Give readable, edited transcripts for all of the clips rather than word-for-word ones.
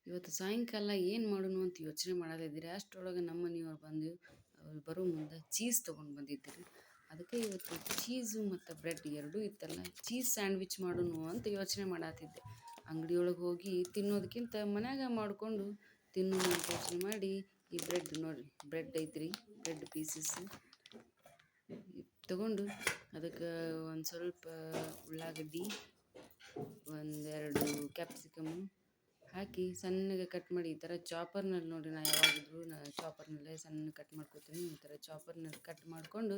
ಇವತ್ತು ಸಾಯಂಕಾಲ ಏನು ಮಾಡೋಣ ಅಂತ ಯೋಚನೆ ಮಾಡತ್ತಿದ್ದೀರಿ ಅಷ್ಟರೊಳಗೆ ನಮ್ಮ ಮನೆಯವ್ರು ಬಂದು ಅವ್ರು ಬರೋ ಮುಂದೆ ಚೀಸ್ ತೊಗೊಂಡು ಬಂದಿದ್ದರು. ಅದಕ್ಕೆ ಇವತ್ತು ಚೀಸು ಮತ್ತು ಬ್ರೆಡ್ ಎರಡೂ ಇತ್ತಲ್ಲ, ಚೀಸ್ ಸ್ಯಾಂಡ್ವಿಚ್ ಮಾಡೋಣ ಅಂತ ಯೋಚನೆ ಮಾಡತ್ತಿದ್ದೆ. ಅಂಗಡಿಯೊಳಗೆ ಹೋಗಿ ತಿನ್ನೋದಕ್ಕಿಂತ ಮನ್ಯಾಗ ಮಾಡಿಕೊಂಡು ತಿನ್ನೋಣ ಅಂತ ಯೋಚನೆ ಮಾಡಿ ಈ ಬ್ರೆಡ್ ನೋಡಿರಿ, ಬ್ರೆಡ್ ಐತ್ರಿ, ಬ್ರೆಡ್ ಪೀಸಸ್ ತೊಗೊಂಡು ಅದಕ್ಕೆ ಒಂದು ಸ್ವಲ್ಪ ಉಳ್ಳಾಗಡ್ಡಿ, ಒಂದೆರಡು ಕ್ಯಾಪ್ಸಿಕಮ್ಮು ಹಾಕಿ ಸಣ್ಣಗೆ ಕಟ್ ಮಾಡಿ ಈ ಥರ ಚಾಪರ್ನಲ್ಲಿ ನೋಡಿ, ಯಾವಾಗಿದ್ರೂ ಚಾಪರ್ನಲ್ಲೇ ಸಣ್ಣ ಕಟ್ ಮಾಡ್ಕೊತೀನಿ. ಈ ಥರ ಚಾಪರ್ನಲ್ಲಿ ಕಟ್ ಮಾಡಿಕೊಂಡು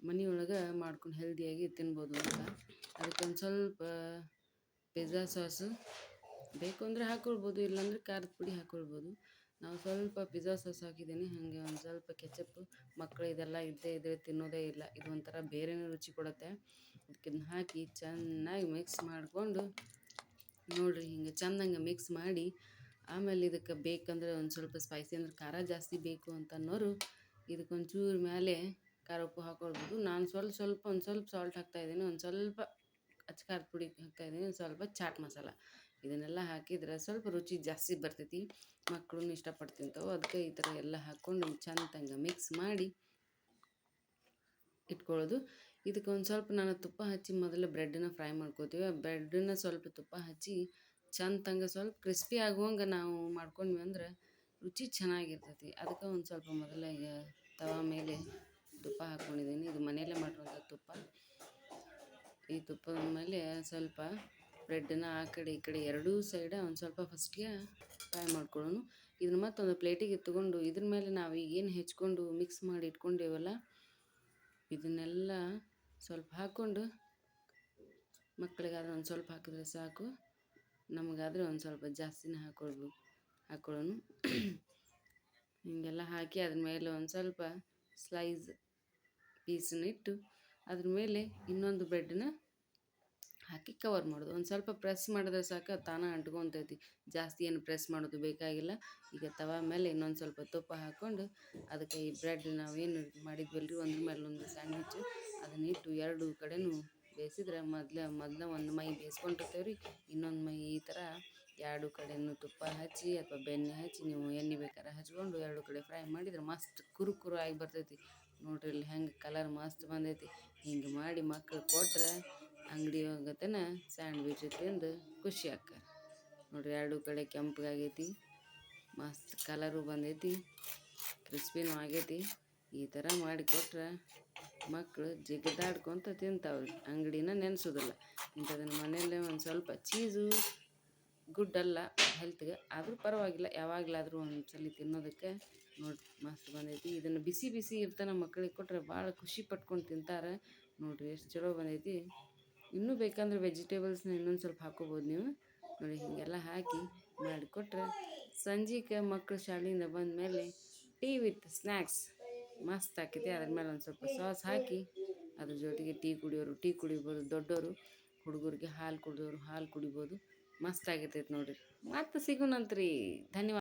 ಮನೆಯೊಳಗೆ ಮಾಡ್ಕೊಂಡು ಹೆಲ್ದಿಯಾಗಿ ತಿನ್ಬೋದು ಅಂತ. ಅದಕ್ಕೊಂದು ಸ್ವಲ್ಪ ಪಿಜ್ಜಾ ಸಾಸು ಬೇಕು ಅಂದರೆ ಹಾಕ್ಕೊಳ್ಬೋದು, ಇಲ್ಲಾಂದರೆ ಖಾರದ ಪುಡಿ ಹಾಕ್ಕೊಳ್ಬೋದು. ನಾವು ಸ್ವಲ್ಪ ಪಿಜ್ಜಾ ಸಾಸ್ ಹಾಕಿದ್ದೀನಿ, ಹಾಗೆ ಒಂದು ಸ್ವಲ್ಪ ಕೆಚಪ್ಪು. ಮಕ್ಕಳು ಇದೆಲ್ಲ ಇದ್ದರೆ ತಿನ್ನೋದೇ ಇಲ್ಲ, ಇದು ಒಂಥರ ಬೇರೆನೇ ರುಚಿ ಕೊಡುತ್ತೆ. ಅದಕ್ಕೆ ಹಾಕಿ ಚೆನ್ನಾಗಿ ಮಿಕ್ಸ್ ಮಾಡಿಕೊಂಡು ನೋಡಿರಿ, ಹಿಂಗೆ ಚೆಂದಂಗೆ ಮಿಕ್ಸ್ ಮಾಡಿ ಆಮೇಲೆ ಇದಕ್ಕೆ ಬೇಕಂದ್ರೆ ಒಂದು ಸ್ವಲ್ಪ ಸ್ಪೈಸಿ ಅಂದ್ರೆ ಖಾರ ಜಾಸ್ತಿ ಬೇಕು ಅಂತ ಅನ್ನೋರು ಇದಕ್ಕೊಂಚೂರು ಮೇಲೆ ಖಾರ ಉಪ್ಪು ಹಾಕ್ಕೊಳ್ಬೋದು. ನಾನು ಒಂದು ಸ್ವಲ್ಪ ಸಾಲ್ಟ್ ಹಾಕ್ತಾಯಿದ್ದೀನಿ, ಒಂದು ಸ್ವಲ್ಪ ಖಾರದ ಪುಡಿ ಹಾಕ್ತಾಯಿದ್ದೀನಿ, ಒಂದು ಸ್ವಲ್ಪ ಚಾಟ್ ಮಸಾಲ. ಇದನ್ನೆಲ್ಲ ಹಾಕಿದ್ರೆ ಸ್ವಲ್ಪ ರುಚಿ ಜಾಸ್ತಿ ಬರ್ತೈತಿ, ಮಕ್ಕಳು ಇಷ್ಟಪಟ್ಟು ತಿಂತಾವೆ. ಅದಕ್ಕೆ ಈ ಥರ ಎಲ್ಲ ಹಾಕ್ಕೊಂಡು ಚೆಂದಂಗೆ ಮಿಕ್ಸ್ ಮಾಡಿ ಇಟ್ಕೊಳ್ಳೋದು. ಇದಕ್ಕೆ ಒಂದು ಸ್ವಲ್ಪ ನಾನು ತುಪ್ಪ ಹಚ್ಚಿ ಮೊದಲು ಬ್ರೆಡ್ಡನ್ನು ಫ್ರೈ ಮಾಡ್ಕೋತೀವಿ. ಆ ಬ್ರೆಡ್ಡನ್ನು ಸ್ವಲ್ಪ ತುಪ್ಪ ಹಚ್ಚಿ ಚೆಂದಂಗೆ ಸ್ವಲ್ಪ ಕ್ರಿಸ್ಪಿ ಆಗುವಂಗೆ ನಾವು ಮಾಡ್ಕೊಂಡ್ವಿ ಅಂದ್ರೆ ರುಚಿ ಚೆನ್ನಾಗಿರ್ತೈತಿ. ಅದಕ್ಕೆ ಒಂದು ಸ್ವಲ್ಪ ಮೊದಲೇ ಈಗ ತವಾ ಮೇಲೆ ತುಪ್ಪ ಹಾಕ್ಕೊಂಡಿದ್ದೀನಿ. ಇದು ಮನೆಯಲ್ಲೇ ಮಾಡಿರುವಂಥ ತುಪ್ಪ. ಈ ತುಪ್ಪದ ಮೇಲೆ ಸ್ವಲ್ಪ ಬ್ರೆಡ್ಡನ್ನು ಆ ಕಡೆ ಈ ಕಡೆ ಎರಡೂ ಸೈಡ ಒಂದು ಸ್ವಲ್ಪ ಫಸ್ಟಿಗೆ ಫ್ರೈ ಮಾಡ್ಕೊಳ್ಳೋಣ. ಇದನ್ನು ಮತ್ತೊಂದು ಪ್ಲೇಟಿಗೆ ಎತ್ಕೊಂಡು ಇದ್ರ ಮೇಲೆ ನಾವು ಈಗೇನು ಹೆಚ್ಕೊಂಡು ಮಿಕ್ಸ್ ಮಾಡಿ ಇಟ್ಕೊಂಡೇವಲ್ಲ, ಇದನ್ನೆಲ್ಲ ಸ್ವಲ್ಪ ಹಾಕ್ಕೊಂಡು, ಮಕ್ಕಳಿಗಾದ್ರೆ ಒಂದು ಸ್ವಲ್ಪ ಹಾಕಿದ್ರೆ ಸಾಕು, ನಮಗಾದರೆ ಒಂದು ಸ್ವಲ್ಪ ಜಾಸ್ತಿನೇ ಹಾಕ್ಕೊಳ್ಳೋಣ. ಹೀಗೆಲ್ಲ ಹಾಕಿ ಅದ್ರ ಮೇಲೆ ಒಂದು ಸ್ವಲ್ಪ ಸ್ಲೈಸ್ ಪೀಸನ್ನಿಟ್ಟು ಅದ್ರ ಮೇಲೆ ಇನ್ನೊಂದು ಬ್ರೆಡ್ಡನ್ನ ಹಾಕಿ ಕವರ್ ಮಾಡೋದು. ಒಂದು ಸ್ವಲ್ಪ ಪ್ರೆಸ್ ಮಾಡಿದ್ರೆ ಸಾಕು, ತಾನೇ ಅಂಟ್ಕೊತೈತಿ. ಜಾಸ್ತಿ ಏನು ಪ್ರೆಸ್ ಮಾಡೋದು ಬೇಕಾಗಿಲ್ಲ. ಈಗ ತವಾ ಮೇಲೆ ಇನ್ನೊಂದು ಸ್ವಲ್ಪ ತುಪ್ಪ ಹಾಕ್ಕೊಂಡು ಅದಕ್ಕೆ ಈ ಬ್ರೆಡ್ ನಾವೇನು ಮಾಡಿದ್ವಲ್ರಿ ಒಂದ್ರ ಮೇಲೆ ಒಂದು ಸ್ಯಾಂಡ್ವಿಚ್ಚು, ಅದನ್ನಿಟ್ಟು ಎರಡೂ ಕಡೆನೂ ಬೇಯಿಸಿದ್ರೆ ಮೊದಲ ಒಂದು ಮೈ ಬೇಯಿಸ್ಕೊಂಡಿರ್ತೇವೆ ರೀ, ಇನ್ನೊಂದು ಮೈ ಈ ಥರ ಎರಡೂ ಕಡೆಯೂ ತುಪ್ಪ ಹಚ್ಚಿ ಅಥವಾ ಬೆಣ್ಣೆ ಹಚ್ಚಿ, ನೀವು ಎಣ್ಣೆ ಬೇಕಾದ್ರೆ ಹಚ್ಕೊಂಡು ಎರಡೂ ಕಡೆ ಫ್ರೈ ಮಾಡಿದ್ರೆ ಮಸ್ತ್ ಕುರು ಆಗಿ ಬರ್ತೈತಿ. ನೋಡ್ರಿ ಇಲ್ಲಿ ಹೆಂಗೆ ಕಲರ್ ಮಸ್ತ್ ಬಂದೈತಿ. ಹಿಂಗೆ ಮಾಡಿ ಮಕ್ಳು ಕೊಟ್ರೆ ಅಂಗಡಿ ಹೋಗತನ ಸ್ಯಾಂಡ್ವಿಚ್ ತಿಂದು ಖುಷಿ ಆಕ್ಕಾರ. ನೋಡಿರಿ ಎರಡೂ ಕಡೆ ಕೆಂಪಗಾಗೈತಿ, ಮಸ್ತ್ ಕಲರು ಬಂದೈತಿ, ಕ್ರಿಸ್ಪಿನೂ ಆಗೈತಿ. ಈ ಥರ ಮಾಡಿಕೊಟ್ರೆ ಮಕ್ಕಳು ಜಿಗಿದಾಡ್ಕೊತ ತಿಂತಾವ್ರಿ, ಅಂಗಡಿನ ನೆನೆಸೋದಿಲ್ಲ. ಇಂಥದನ್ನು ಮನೆಯಲ್ಲೇ ಒಂದು ಸ್ವಲ್ಪ ಚೀಸು ಗುಡ್ ಅಲ್ಲ ಹೆಲ್ತ್ಗೆ, ಆದರೂ ಪರವಾಗಿಲ್ಲ, ಯಾವಾಗಲಾದರೂ ಒಂದು ಸಲ ತಿನ್ನೋದಕ್ಕೆ. ನೋಡಿ ಮಸ್ತ್ ಬಂದೈತಿ. ಇದನ್ನು ಬಿಸಿ ಇರ್ತಾನೆ ಮಕ್ಕಳಿಗೆ ಕೊಟ್ಟರೆ ಭಾಳ ಖುಷಿ ಪಟ್ಕೊಂಡು ತಿಂತಾರೆ. ನೋಡಿರಿ ಎಷ್ಟು ಚಲೋ ಬಂದೈತಿ. ಇನ್ನೂ ಬೇಕಂದ್ರೆ ವೆಜಿಟೇಬಲ್ಸ್ನ ಇನ್ನೊಂದು ಸ್ವಲ್ಪ ಹಾಕ್ಕೋಬೋದು ನೀವು. ನೋಡಿ ಹೀಗೆಲ್ಲ ಹಾಕಿ ಮಾಡಿಕೊಟ್ರೆ ಸಂಜೆಗೆ ಮಕ್ಕಳು ಶಾಲೆಯಿಂದ ಬಂದ ಮೇಲೆ ಟೀ ವಿತ್ ಸ್ನ್ಯಾಕ್ಸ್ ಮಸ್ತ್ ಆಕೈತಿ. ಅದ್ರ ಮೇಲೆ ಒಂದು ಸ್ವಲ್ಪ ಸಾಸ್ ಹಾಕಿ ಅದ್ರ ಜೊತೆಗೆ ಟೀ ಕುಡಿಯೋರು ಟೀ ಕುಡಿಬೋದು, ದೊಡ್ಡವರು ಹುಡುಗರಿಗೆ ಹಾಲು ಕುಡಿಯೋರು ಹಾಲು ಕುಡಿಬೋದು. ಮಸ್ತ್ ಆಗಿರ್ತೈತೆ ನೋಡಿರಿ. ಮತ್ತೆ ಸಿಗೋಣಂತ್ರಿ. ಧನ್ಯವಾದ.